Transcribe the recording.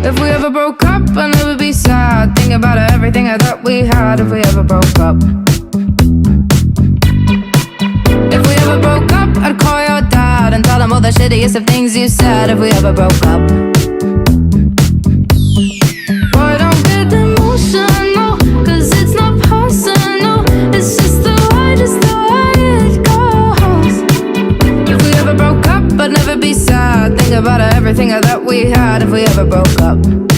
If we ever broke up, I'd never be sad. Think about everything I thought we had. If we ever broke up. If we ever broke up, I'd call your dad and tell him all the shittiest of things you said. If we ever broke up. Boy, don't get emotional, 'cause it's not personal. It's just the way it goes. If we ever broke up, I'd never be sad. Think about everything I thought we had. If we ever broke up.